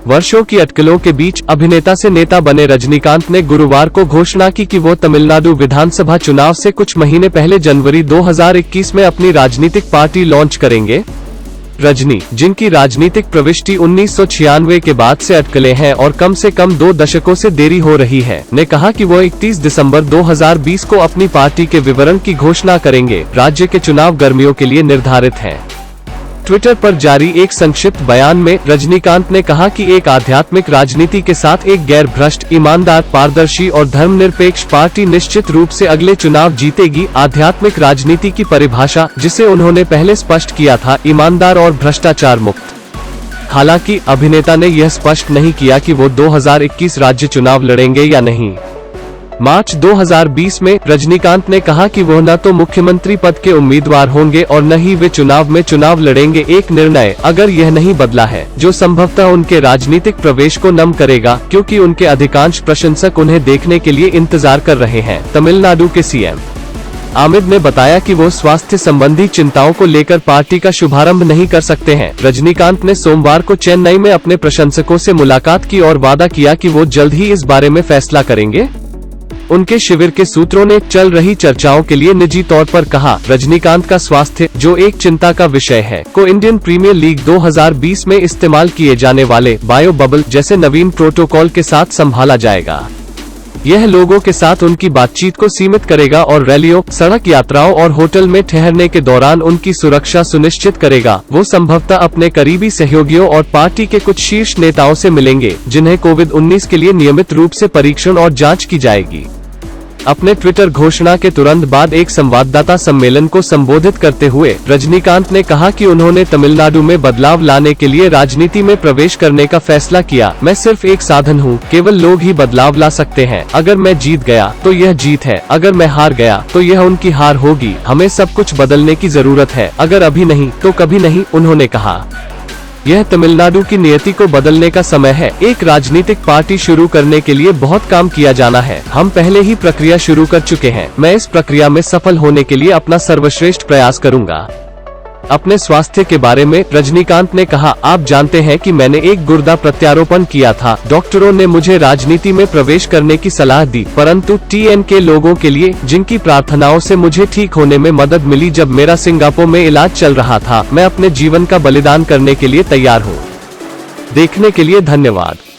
वर्षों की अटकलों के बीच अभिनेता से नेता बने रजनीकांत ने गुरुवार को घोषणा की कि वो तमिलनाडु विधानसभा चुनाव से कुछ महीने पहले जनवरी 2021 में अपनी राजनीतिक पार्टी लॉन्च करेंगे। रजनी, जिनकी राजनीतिक प्रविष्टि 1996 के बाद से अटकलें हैं और कम से कम 2 दशकों से देरी हो रही है, ने कहा कि वो 31 दिसंबर 2020 को अपनी पार्टी के विवरण की घोषणा करेंगे। राज्य के चुनाव गर्मियों के लिए निर्धारित हैं। ट्विटर पर जारी एक संक्षिप्त बयान में रजनीकांत ने कहा कि एक आध्यात्मिक राजनीति के साथ एक गैर भ्रष्ट, ईमानदार, पारदर्शी और धर्मनिरपेक्ष पार्टी निश्चित रूप से अगले चुनाव जीतेगी। आध्यात्मिक राजनीति की परिभाषा, जिसे उन्होंने पहले स्पष्ट किया था, ईमानदार और भ्रष्टाचार मुक्त। हालांकि अभिनेता ने यह स्पष्ट नहीं किया कि वो 2021 राज्य चुनाव लड़ेंगे या नहीं। मार्च 2020 में रजनीकांत ने कहा कि वो न तो मुख्यमंत्री पद के उम्मीदवार होंगे और न ही वे चुनाव में चुनाव लड़ेंगे। एक निर्णय, अगर यह नहीं बदला है, जो संभवतः उनके राजनीतिक प्रवेश को नम करेगा, क्योंकि उनके अधिकांश प्रशंसक उन्हें देखने के लिए इंतजार कर रहे हैं। तमिलनाडु के सीएम अमित ने बताया कि वो स्वास्थ्य संबंधी चिंताओं को लेकर पार्टी का शुभारंभ नहीं कर सकते हैं। रजनीकांत ने सोमवार को चेन्नई में अपने प्रशंसकों से मुलाकात की और वादा किया कि वो जल्द ही इस बारे में फैसला करेंगे। उनके शिविर के सूत्रों ने चल रही चर्चाओं के लिए निजी तौर पर कहा, रजनीकांत का स्वास्थ्य, जो एक चिंता का विषय है, को इंडियन प्रीमियर लीग 2020 में इस्तेमाल किए जाने वाले बायो बबल जैसे नवीन प्रोटोकॉल के साथ संभाला जाएगा। यह लोगों के साथ उनकी बातचीत को सीमित करेगा और रैलियों, सड़क यात्राओं और होटल में ठहरने के दौरान उनकी सुरक्षा सुनिश्चित करेगा। वो संभवतः अपने करीबी सहयोगियों और पार्टी के कुछ शीर्ष नेताओं से मिलेंगे, जिन्हें कोविड-19 के लिए नियमित रूप से परीक्षण और जांच की जाएगी। अपने ट्विटर घोषणा के तुरंत बाद एक संवाददाता सम्मेलन को संबोधित करते हुए रजनीकांत ने कहा कि उन्होंने तमिलनाडु में बदलाव लाने के लिए राजनीति में प्रवेश करने का फैसला किया। मैं सिर्फ एक साधन हूं, केवल लोग ही बदलाव ला सकते हैं। अगर मैं जीत गया तो यह जीत है, अगर मैं हार गया तो यह उनकी हार होगी। हमें सब कुछ बदलने की जरूरत है, अगर अभी नहीं तो कभी नहीं, उन्होंने कहा। यह तमिलनाडु की नियति को बदलने का समय है। एक राजनीतिक पार्टी शुरू करने के लिए बहुत काम किया जाना है। हम पहले ही प्रक्रिया शुरू कर चुके हैं। मैं इस प्रक्रिया में सफल होने के लिए अपना सर्वश्रेष्ठ प्रयास करूंगा। अपने स्वास्थ्य के बारे में रजनीकांत ने कहा, आप जानते हैं कि मैंने एक गुर्दा प्रत्यारोपण किया था। डॉक्टरों ने मुझे राजनीति में प्रवेश करने की सलाह दी, परंतु TN के लोगों के लिए, जिनकी प्रार्थनाओं से मुझे ठीक होने में मदद मिली जब मेरा सिंगापुर में इलाज चल रहा था, मैं अपने जीवन का बलिदान करने के लिए तैयार हूँ। देखने के लिए धन्यवाद।